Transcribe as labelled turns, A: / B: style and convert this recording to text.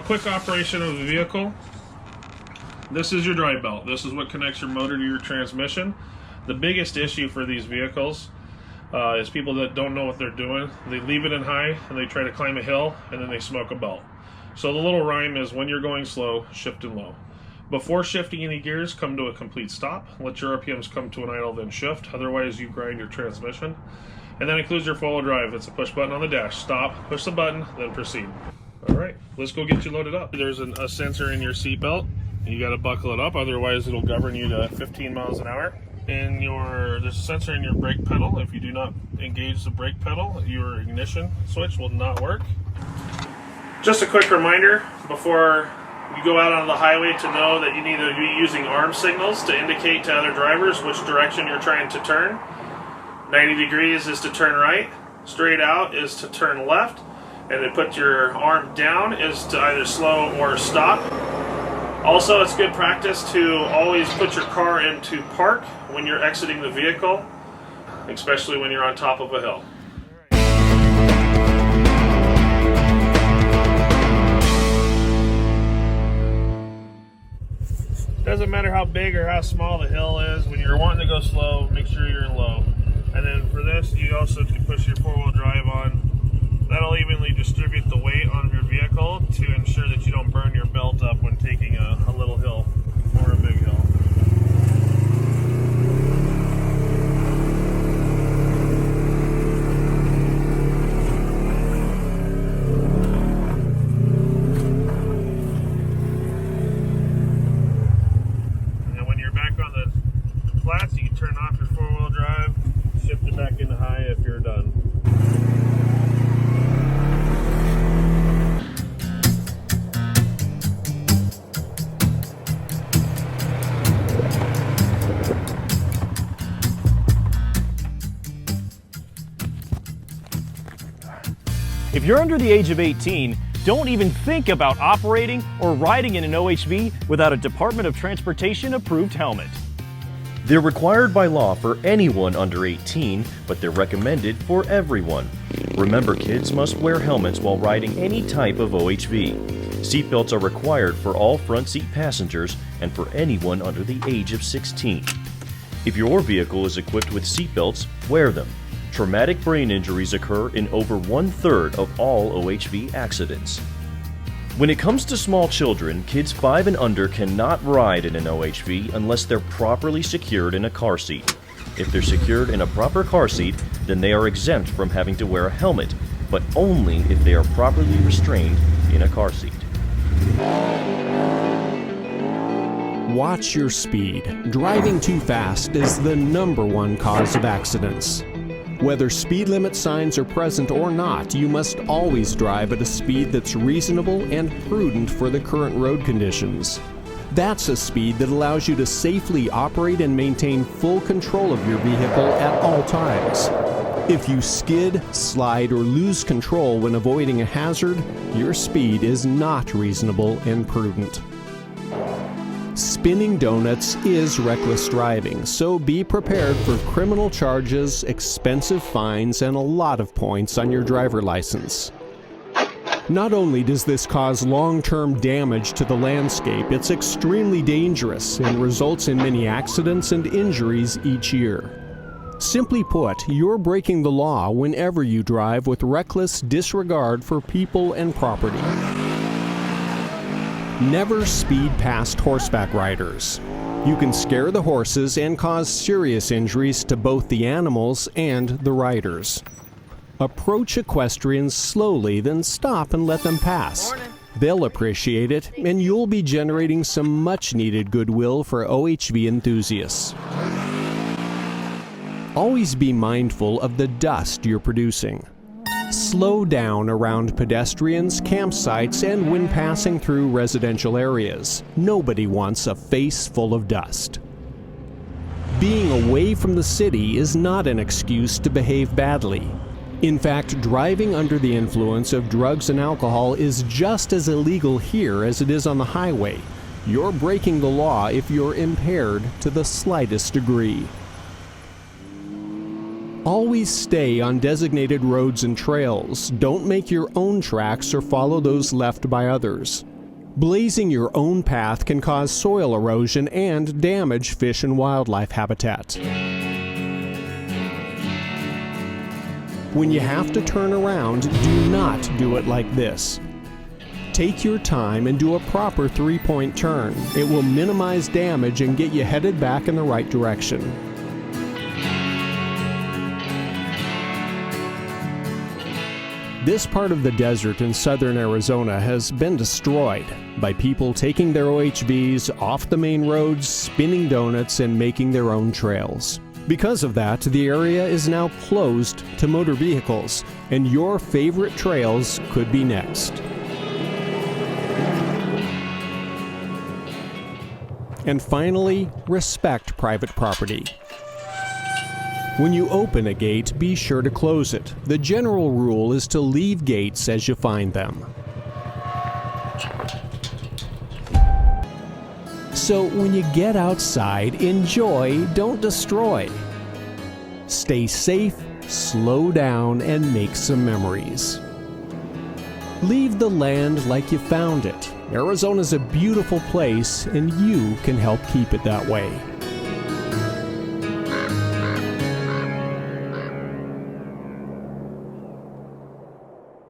A: quick operation of the vehicle. This is your drive belt. This is what connects your motor to your transmission. The biggest issue for these vehicles is people that don't know what they're doing. They leave it in high and they try to climb a hill and then they smoke a belt. So the little rhyme is, when you're going slow, shift in low. Before shifting any gears, come to a complete stop. Let your RPMs come to an idle, then shift. Otherwise, you grind your transmission. And that includes your four-wheel drive. It's a push button on the dash. Stop, push the button, then proceed. All right, let's go get you loaded up. There's a sensor in your seat belt. You got to buckle it up, otherwise it'll govern you to 15 miles an hour. There's a sensor in your brake pedal. If you do not engage the brake pedal, your ignition switch will not work. Just a quick reminder before you go out on the highway to know that you need to be using arm signals to indicate to other drivers which direction you're trying to turn. 90 degrees is to turn right, straight out is to turn left, and to put your arm down is to either slow or stop. Also, it's good practice to always put your car into park when you're exiting the vehicle, especially when you're on top of a hill. Doesn't matter how big or how small the hill is, when you're wanting to go slow, make sure you're in low. And then for this, you also can push your four-wheel drive on. That'll evenly distribute the weight on your vehicle to ensure that you don't burn your belt up when taking a little hill or a big hill. And when you're back on the flats, you can turn off your four-wheel drive, shift it back into high if you're done.
B: If you're under the age of 18, don't even think about operating or riding in an OHV without a Department of Transportation approved helmet.
C: They're required by law for anyone under 18, but they're recommended for everyone. Remember, kids must wear helmets while riding any type of OHV. Seatbelts are required for all front seat passengers and for anyone under the age of 16. If your vehicle is equipped with seatbelts, wear them. Traumatic brain injuries occur in over 1/3 of all OHV accidents. When it comes to small children, kids 5 and under cannot ride in an OHV unless they're properly secured in a car seat. If they're secured in a proper car seat, then they are exempt from having to wear a helmet, but only if they are properly restrained in a car seat.
D: Watch your speed. Driving too fast is the #1 cause of accidents. Whether speed limit signs are present or not, you must always drive at a speed that's reasonable and prudent for the current road conditions. That's a speed that allows you to safely operate and maintain full control of your vehicle at all times. If you skid, slide, or lose control when avoiding a hazard, your speed is not reasonable and prudent. Spinning donuts is reckless driving, so be prepared for criminal charges, expensive fines, and a lot of points on your driver license. Not only does this cause long-term damage to the landscape, it's extremely dangerous and results in many accidents and injuries each year. Simply put, you're breaking the law whenever you drive with reckless disregard for people and property. Never speed past horseback riders. You can scare the horses and cause serious injuries to both the animals and the riders. Approach equestrians slowly, then stop and let them pass. They'll appreciate it, and you'll be generating some much-needed goodwill for OHV enthusiasts. Always be mindful of the dust you're producing. Slow down around pedestrians, campsites, and when passing through residential areas. Nobody wants a face full of dust. Being away from the city is not an excuse to behave badly. In fact, driving under the influence of drugs and alcohol is just as illegal here as it is on the highway. You're breaking the law if you're impaired to the slightest degree. Always stay on designated roads and trails. Don't make your own tracks or follow those left by others. Blazing your own path can cause soil erosion and damage fish and wildlife habitat. When you have to turn around, do not do it like this. Take your time and do a proper three-point turn. It will minimize damage and get you headed back in the right direction. This part of the desert in southern Arizona has been destroyed by people taking their OHVs off the main roads, spinning donuts, and making their own trails. Because of that, the area is now closed to motor vehicles, and your favorite trails could be next. And finally, respect private property. When you open a gate, be sure to close it. The general rule is to leave gates as you find them. So when you get outside, enjoy, don't destroy. Stay safe, slow down, and make some memories. Leave the land like you found it. Arizona's a beautiful place, and you can help keep it that way.